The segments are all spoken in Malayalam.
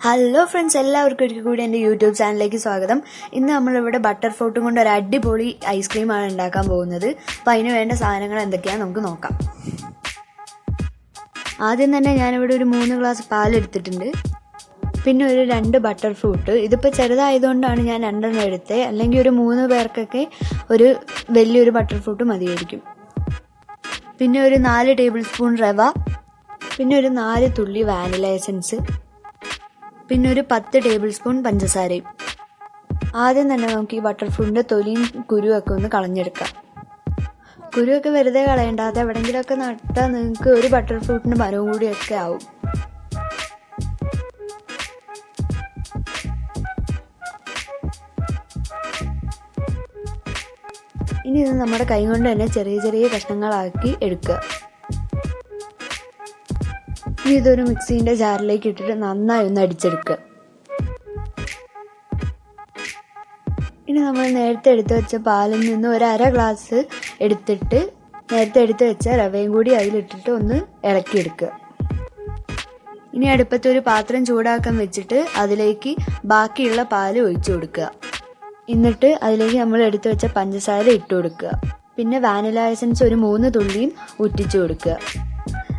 ഹലോ ഫ്രണ്ട്സ്, എല്ലാവർക്കും ഒരിക്കൽ കൂടി എൻ്റെ യൂട്യൂബ് ചാനലിലേക്ക് സ്വാഗതം. ഇന്ന് നമ്മളിവിടെ ബട്ടർഫ്രൂട്ടും കൊണ്ട് ഒരു അടിപൊളി ഐസ്ക്രീമാണ് ഉണ്ടാക്കാൻ പോകുന്നത്. അപ്പോൾ അതിന് വേണ്ട സാധനങ്ങൾ എന്തൊക്കെയാണെന്ന് നമുക്ക് നോക്കാം. ആദ്യം തന്നെ ഞാനിവിടെ ഒരു 3 ഗ്ലാസ് പാലെടുത്തിട്ടുണ്ട്. പിന്നെ ഒരു 2 ബട്ടർഫ്രൂട്ട്. ഇതിപ്പോൾ ചെറുതായതുകൊണ്ടാണ് ഞാൻ 2 എടുത്തത്. അല്ലെങ്കിൽ ഒരു 3 പേർക്കൊക്കെ ഒരു വലിയൊരു ബട്ടർഫ്രൂട്ട് മതിയായിരിക്കും. പിന്നെ ഒരു 4 ടേബിൾ സ്പൂൺ റവ, പിന്നെ ഒരു 4 തുള്ളി വാനില എസൻസ്, പിന്നെ ഒരു 10 ടേബിൾ സ്പൂൺ പഞ്ചസാരയും. ആദ്യം തന്നെ നമുക്ക് ഈ ബട്ടർഫ്രൂട്ടിൻ്റെ തൊലിയും കുരുവൊക്കെ ഒന്ന് കളഞ്ഞെടുക്കാം. കുരുവൊക്കെ വെറുതെ കളയണ്ട, അത് എവിടെയെങ്കിലുമൊക്കെ നട്ടാൽ നിങ്ങൾക്ക് ഒരു ബട്ടർഫ്രൂട്ടിന് മരവും കൂടിയൊക്കെ ആവും. ഇനി ഇത് നമ്മുടെ കൈ കൊണ്ട് തന്നെ ചെറിയ ചെറിയ കഷ്ണങ്ങളാക്കി എടുക്കുക. ഇനി ഇതൊരു മിക്സീൻ്റെ ജാറിലേക്ക് ഇട്ടിട്ട് നന്നായി ഒന്ന് അടിച്ചെടുക്കുക. ഇനി നമ്മൾ നേരത്തെ എടുത്ത് വെച്ച പാലിൽ നിന്ന് ഒരു 1/2 ഗ്ലാസ് എടുത്തിട്ട് നേരത്തെ എടുത്ത് വെച്ച റവയും കൂടി അതിലിട്ടിട്ട് ഒന്ന് ഇളക്കിയെടുക്കുക. ഇനി അടുപ്പത്ത് ഒരു പാത്രം ചൂടാക്കാൻ വെച്ചിട്ട് അതിലേക്ക് ബാക്കിയുള്ള പാല് ഒഴിച്ചു കൊടുക്കുക. എന്നിട്ട് അതിലേക്ക് നമ്മൾ എടുത്തു വെച്ച പഞ്ചസാര ഇട്ട് കൊടുക്കുക. പിന്നെ വാനില എസൻസ് ഒരു 3 തുള്ളിയും ഊറ്റിച്ചു കൊടുക്കുക.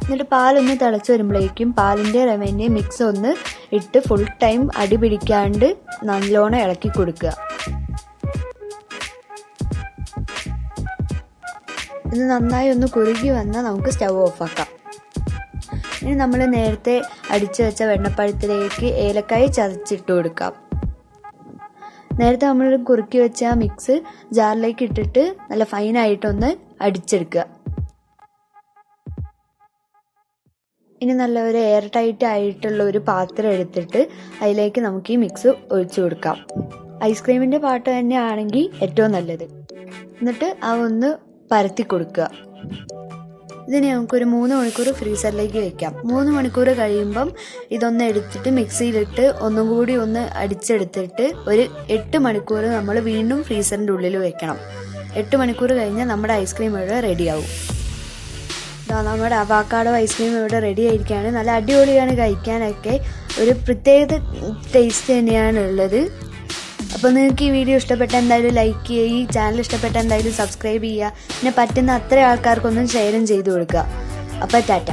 എന്നിട്ട് പാലൊന്ന് തിളച്ച് വരുമ്പോഴേക്കും പാലിൻ്റെ റവേൻ്റെയും മിക്സ് ഒന്ന് ഇട്ട് ഫുൾ ടൈം അടി പിടിക്കാണ്ട് നല്ലോണം ഇളക്കി കൊടുക്കുക. ഇത് നന്നായി ഒന്ന് കുറുകി വന്നാൽ നമുക്ക് സ്റ്റൗ ഓഫാക്കാം. ഇനി നമ്മൾ നേരത്തെ അടിച്ചു വെച്ച വെണ്ണപ്പഴത്തിലേക്ക് ഏലക്കായ ചതച്ചിട്ട് കൊടുക്കാം. നേരത്തെ നമ്മൾ കുറുക്കി വെച്ച ആ മിക്സ് ജാറിലേക്ക് ഇട്ടിട്ട് നല്ല ഫൈനായിട്ടൊന്ന് അടിച്ചെടുക്കുക. ഇനി നല്ല ഒരു എയർ ടൈറ്റ് ആയിട്ടുള്ള ഒരു പാത്രം എടുത്തിട്ട് അതിലേക്ക് നമുക്ക് ഈ മിക്സ് ഒഴിച്ചു കൊടുക്കാം. ഐസ്ക്രീമിൻ്റെ പാട്ട് തന്നെ ആണെങ്കിൽ ഏറ്റവും നല്ലത്. എന്നിട്ട് ഒന്ന് പരത്തി കൊടുക്കുക. ഇതിനെ നമുക്കൊരു 3 മണിക്കൂർ ഫ്രീസറിലേക്ക് വെക്കാം. 3 മണിക്കൂർ കഴിയുമ്പം ഇതൊന്ന് എടുത്തിട്ട് മിക്സിയിലിട്ട് ഒന്നും കൂടി ഒന്ന് അടിച്ചെടുത്തിട്ട് ഒരു 8 മണിക്കൂർ നമ്മൾ വീണ്ടും ഫ്രീസറിൻ്റെ ഉള്ളിൽ വെക്കണം. 8 മണിക്കൂർ കഴിഞ്ഞാൽ നമ്മുടെ ഐസ്ക്രീം ഇവിടെ റെഡിയാവും. നമ്മുടെ അവക്കാഡോ ഐസ്ക്രീം ഇവിടെ റെഡി ആയിരിക്കുകയാണ്. നല്ല അടിപൊളിയാണ് കഴിക്കാനൊക്കെ. ഒരു പ്രത്യേക ടേസ്റ്റ് തന്നെയാണ് ഉള്ളത്. അപ്പോൾ നിങ്ങൾക്ക് ഈ വീഡിയോ ഇഷ്ടപ്പെട്ട എന്തായാലും ലൈക്ക് ചെയ്യുക, ഈ ചാനൽ ഇഷ്ടപ്പെട്ട എന്തായാലും സബ്സ്ക്രൈബ് ചെയ്യുക. പിന്നെ പറ്റുന്ന അത്ര ആൾക്കാർക്കൊന്നും ഷെയറും ചെയ്ത് കൊടുക്കുക. അപ്പോൾ ടാറ്റ.